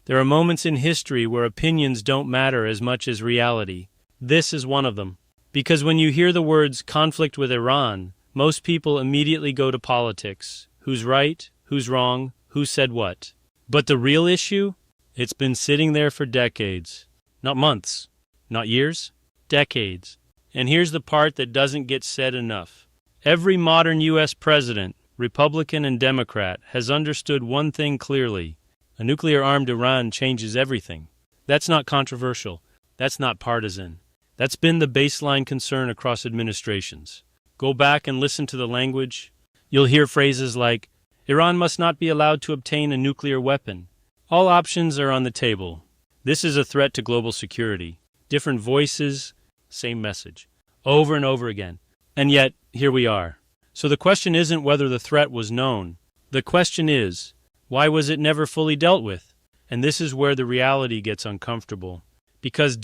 There are moments in history where opinions don't matter as much as reality. This is one of them. Because when you hear the words conflict with Iran, most people immediately go to politics. Who's right? Who's wrong? Who said what? But the real issue? It's been sitting there for decades. Not months. Not years. Decades. And here's the part that doesn't get said enough. Every modern U.S. president, Republican and Democrat, has understood one thing clearly. A nuclear-armed Iran changes everything. That's not controversial. That's not partisan. That's been the baseline concern across administrations. Go back and listen to the language. You'll hear phrases like, Iran must not be allowed to obtain a nuclear weapon. All options are on the table. This is a threat to global security. Different voices, same message. Over and over again. And yet, here we are. So the question isn't whether the threat was known. The question is, why was it never fully dealt with? And this is where the reality gets uncomfortable. Because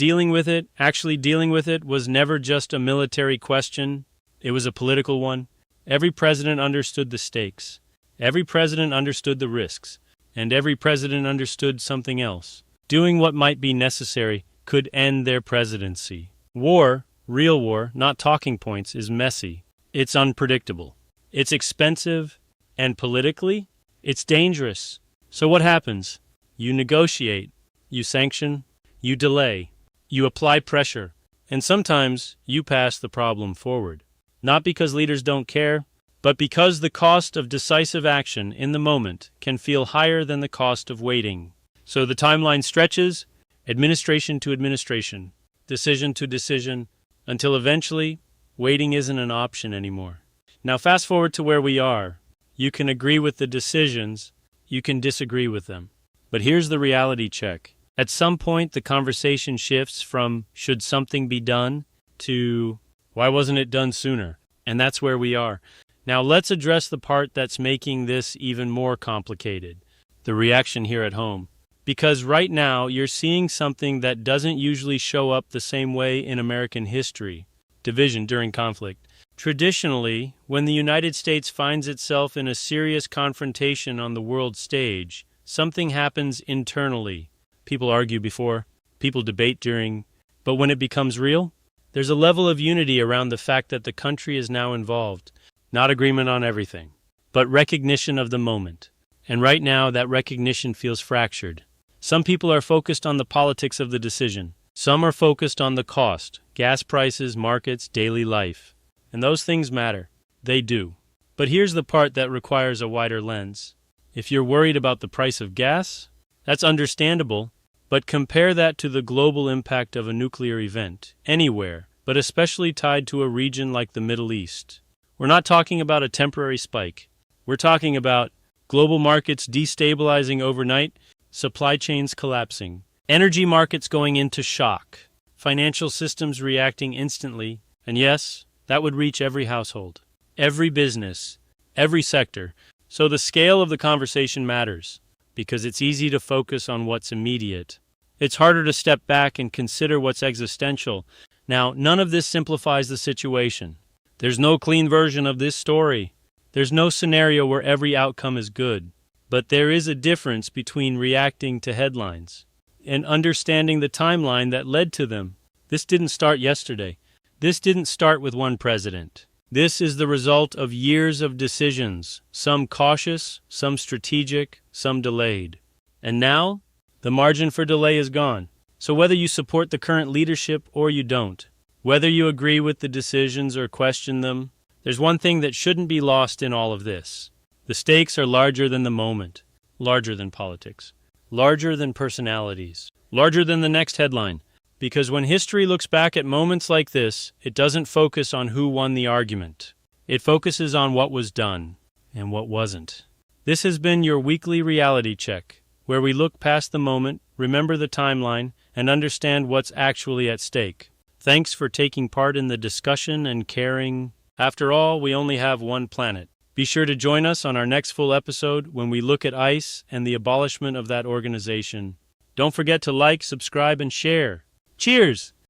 actually dealing with it, was never just a military question. It was a political one. Every president understood the stakes. Every president understood the risks. And every president understood something else. Doing what might be necessary could end their presidency. War, real war, not talking points, is messy. It's unpredictable. It's expensive. And politically, it's dangerous. So what happens? You negotiate. You sanction. You delay. You apply pressure. And sometimes you pass the problem forward. Not because leaders don't care, but because the cost of decisive action in the moment can feel higher than the cost of waiting. So the timeline stretches, administration to administration, decision to decision, until eventually, waiting isn't an option anymore. Now fast forward to where we are. You can agree with the decisions, you can disagree with them. But here's the reality check. At some point, the conversation shifts from, should something be done, to, why wasn't it done sooner? And that's where we are. Now let's address the part that's making this even more complicated, the reaction here at home. Because right now, you're seeing something that doesn't usually show up the same way in American history, division during conflict. Traditionally, when the United States finds itself in a serious confrontation on the world stage, something happens internally. People argue before, people debate during, but when it becomes real, there's a level of unity around the fact that the country is now involved. Not agreement on everything, but recognition of the moment. And right now, that recognition feels fractured. Some people are focused on the politics of the decision. Some are focused on the cost, gas prices, markets, daily life. And those things matter. They do. But here's the part that requires a wider lens. If you're worried about the price of gas, that's understandable, but compare that to the global impact of a nuclear event, anywhere, but especially tied to a region like the Middle East. We're not talking about a temporary spike. We're talking about global markets destabilizing overnight, supply chains collapsing, energy markets going into shock, financial systems reacting instantly, and yes, that would reach every household, every business, every sector. So the scale of the conversation matters, because it's easy to focus on what's immediate. It's harder to step back and consider what's existential. Now, none of this simplifies the situation. There's no clean version of this story. There's no scenario where every outcome is good. But there is a difference between reacting to headlines and understanding the timeline that led to them. This didn't start yesterday. This didn't start with one president. This is the result of years of decisions, some cautious, some strategic, some delayed. And now, the margin for delay is gone. So whether you support the current leadership or you don't, whether you agree with the decisions or question them, there's one thing that shouldn't be lost in all of this. The stakes are larger than the moment, larger than politics, larger than personalities, larger than the next headline. Because when history looks back at moments like this, it doesn't focus on who won the argument. It focuses on what was done and what wasn't. This has been your weekly reality check, where we look past the moment, remember the timeline, and understand what's actually at stake. Thanks for taking part in the discussion and caring. After all, we only have one planet. Be sure to join us on our next full episode when we look at ICE and the abolishment of that organization. Don't forget to like, subscribe, and share. Cheers!